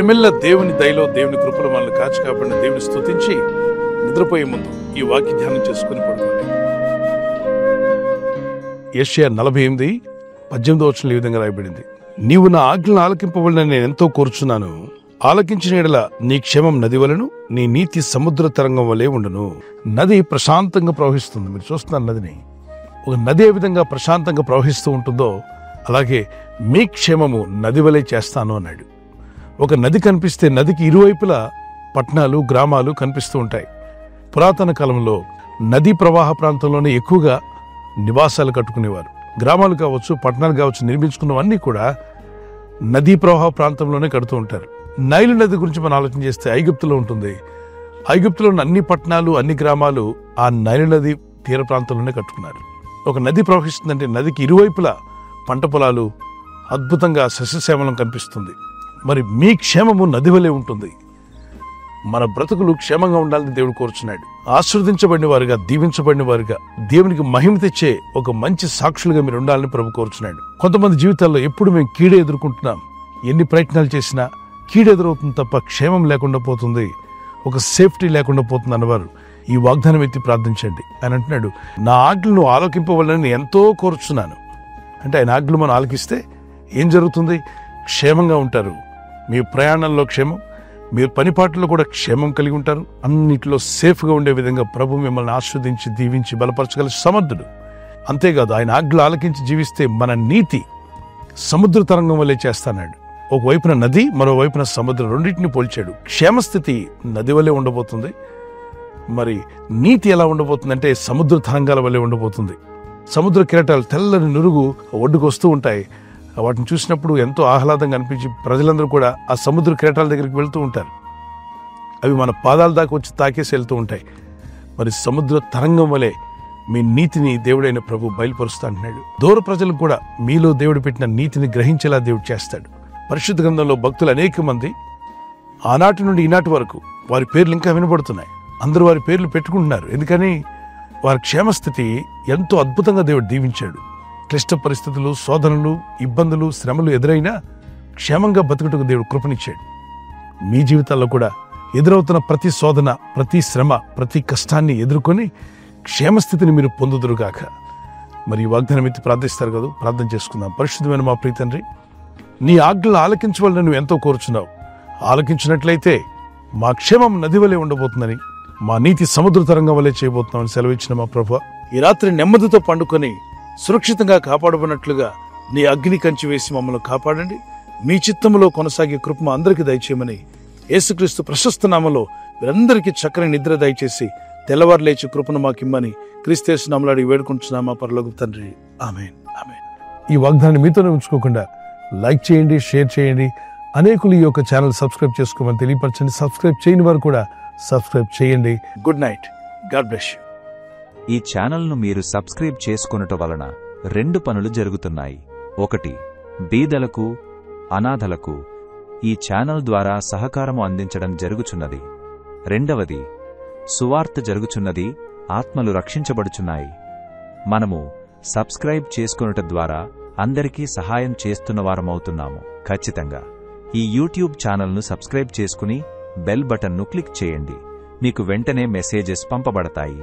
దినమెల్ల దేవుని దయలో దేవుని కృపలో మనల్ని కాచి కాపాడిన దేవుని స్తుతించి నిద్రపోయే ముందు ఈ వాక్య ధ్యానం చేసుకుని పడుకోండి. యెషయా 48:18 ఈ విధంగా రాయబడింది. నీవు నా ఆజ్ఞలను ఆలకింపవలనని నేను ఎంతో కోరుచున్నాను. ఆలకించిన యెడల నీ క్షేమం నది వలెను, నీ నీతి సముద్ర తరంగం వలె ఉండును. నది ప్రశాంతంగా ప్రవహిస్తుంది. మీరు చూస్తున్నారు నదిని. ఒక నది ఏ విధంగా ప్రశాంతంగా ప్రవహిస్తూ ఉంటుందో అలాగే మీ క్షేమము నది వలె చేస్తాను అన్నాడు. ఒక నది కనిపిస్తే నదికి ఇరువైపులా పట్టణాలు, గ్రామాలు కనిపిస్తూ ఉంటాయి. పురాతన కాలంలో నదీ ప్రవాహ ప్రాంతంలోనే ఎక్కువగా నివాసాలు కట్టుకునేవారు. గ్రామాలు కావచ్చు, పట్టణాలు కావచ్చు, నిర్మించుకున్నవన్నీ కూడా నదీ ప్రవాహ ప్రాంతంలోనే కడుతూ ఉంటారు. నైలు నది గురించి మనం ఆలోచన చేస్తే ఐగుప్తులో ఉంటుంది. ఐగుప్తులో ఉన్న అన్ని పట్టణాలు, అన్ని గ్రామాలు ఆ నైలు నది తీర ప్రాంతంలోనే కట్టుకున్నారు. ఒక నది ప్రవహిస్తుందంటే నదికి ఇరువైపులా పంట పొలాలు, అద్భుతంగా సస్యశ్యామలం కనిపిస్తుంది. మరి మీ క్షేమము నది వలె ఉంటుంది. మన బ్రతుకులు క్షేమంగా ఉండాలని దేవుడు కోరుచున్నాడు. ఆశీర్వదించబడిన వారుగా, దీవించబడిన వారుగా, దేవునికి మహిమ తెచ్చే ఒక మంచి సాక్షులుగా మీరు ఉండాలని ప్రభు కోరుచున్నాడు. కొంతమంది జీవితాల్లో ఎప్పుడు మేము కీడే ఎదుర్కొంటున్నాం. ఎన్ని ప్రయత్నాలు చేసినా కీడు ఎదురవుతుంది తప్ప క్షేమం లేకుండా పోతుంది, ఒక సేఫ్టీ లేకుండా పోతుంది అన్నవారు ఈ వాగ్దానం ఎత్తి ప్రార్థించండి. ఆయన అంటున్నాడు, నా ఆజ్ఞలను ఆలోకింపవాలని ఎంతో కోరుచున్నాను. అంటే ఆయన ఆజ్ఞలు మనం ఆలకిస్తే ఏం జరుగుతుంది? క్షేమంగా ఉంటారు. మీ ప్రయాణంలో క్షేమం, మీరు పనిపాట్లలో కూడా క్షేమం కలిగి ఉంటారు. అన్నిటిలో సేఫ్గా ఉండే విధంగా ప్రభు మిమ్మల్ని ఆస్వాదించి, దీవించి, బలపరచగల సమర్థుడు. అంతేకాదు, ఆయన ఆజ్ఞలు ఆలకించి జీవిస్తే మన నీతి సముద్ర తరంగం వల్లే చేస్తాడు. ఒకవైపున నది, మరోవైపున సముద్రం, రెండింటిని పోల్చాడు. క్షేమస్థితి నది వల్లే ఉండబోతుంది. మరి నీతి ఎలా ఉండబోతుందంటే సముద్ర తరంగాల వల్లే ఉండబోతుంది. సముద్ర కిరటాలు తెల్లని నురుగు ఒడ్డుకు వస్తూ ఉంటాయి. వాటిని చూసినప్పుడు ఎంతో ఆహ్లాదంగా అనిపించి ప్రజలందరూ కూడా ఆ సముద్ర కిరటాల దగ్గరికి వెళ్తూ ఉంటారు. అవి మన పాదాల దాకా వచ్చి తాకేసి వెళ్తూ ఉంటాయి. మరి సముద్ర తరంగం వలె మీ నీతిని దేవుడైన ప్రభు బయలుపరుస్తా అంటున్నాడు. దూర ప్రజలకు కూడా మీలో దేవుడు పెట్టిన నీతిని గ్రహించేలా దేవుడు చేస్తాడు. పరిశుద్ధ గ్రంథంలో భక్తులు అనేక మంది ఆనాటి నుండి ఈనాటి వరకు వారి పేర్లు ఇంకా వినబడుతున్నాయి. అందరూ వారి పేర్లు పెట్టుకుంటున్నారు. ఎందుకని? వారి క్షేమస్థితి ఎంతో అద్భుతంగా దేవుడు దీవించాడు. క్లిష్ట పరిస్థితులు, శోధనలు, ఇబ్బందులు, శ్రమలు ఎదురైనా క్షేమంగా బతుకుటకు దేవుడు కృపనిచ్చాడు. మీ జీవితాల్లో కూడా ఎదురవుతున్న ప్రతి శోధన, ప్రతి శ్రమ, ప్రతి కష్టాన్ని ఎదుర్కొని క్షేమస్థితిని మీరు పొందుదురుగాక. మరి ఈ వాగ్దానం ఎత్తి ప్రార్థిస్తారు కదా, ప్రార్థన చేసుకుందాం. పరిశుద్ధమైన మా ప్రియ తండ్రి, నీ ఆజ్ఞలు ఆలకించవాలని నువ్వు ఎంతో కోరుచున్నావు. ఆలకించినట్లయితే మా క్షేమం నది వలె ఉండబోతుందని, మా నీతి సముద్ర తరంగం వలె చేయబోతున్నామని సెలవిచ్చిన మా ప్రభువా, ఈ రాత్రి నెమ్మదితో పండుకొని సురక్షితంగా కాపాడబడినట్లుగా నీ అగ్ని కంచి వేసి మమ్మల్ని కాపాడండి. మీ చిత్తములో కొనసాగే కృప మా అందరికీ దయచేయమని యేసుక్రీస్తు ప్రశస్త నామములో మీరందరికీ చక్కని నిద్ర దయచేసి తెల్లవారు లేచి కృపను మాకిమ్మని క్రీస్తు నామములో వేడుకుంటున్నామా పరలోకపు తండ్రి. ఆమేన్, ఆమేన్. ఈ వాగ్దానాన్ని మీతోనే ఉంచుకోకుండా లైక్ చేయండి, షేర్ చేయండి. అనేకులు ఈ యొక్క ఛానల్ సబ్స్క్రైబ్ చేసుకోమని తెలియపరచండి. సబ్స్క్రైబ్ చేయని వారు కూడా సబ్స్క్రైబ్ చేయండి. Good night. God bless you. ఈ ఛానల్ను మీరు సబ్స్క్రైబ్ చేసుకొనుట వలన 2 పనులు జరుగుతున్నాయి. 1, బీదలకు, అనాథలకు ఈ ఛానల్ ద్వారా సహకారము అందించడం జరుగుచున్నది. 2, సువార్త జరుగుచున్నది, ఆత్మలు రక్షించబడుచున్నాయి. మనము సబ్స్క్రైబ్ చేసుకొనుట ద్వారా అందరికీ సహాయం చేస్తున్నవారమవుతున్నాము. ఖచ్చితంగా ఈ యూట్యూబ్ ఛానల్ను సబ్స్క్రైబ్ చేసుకుని బెల్ బటన్ను క్లిక్ చేయండి. మీకు వెంటనే మెసేజెస్ పంపబడతాయి.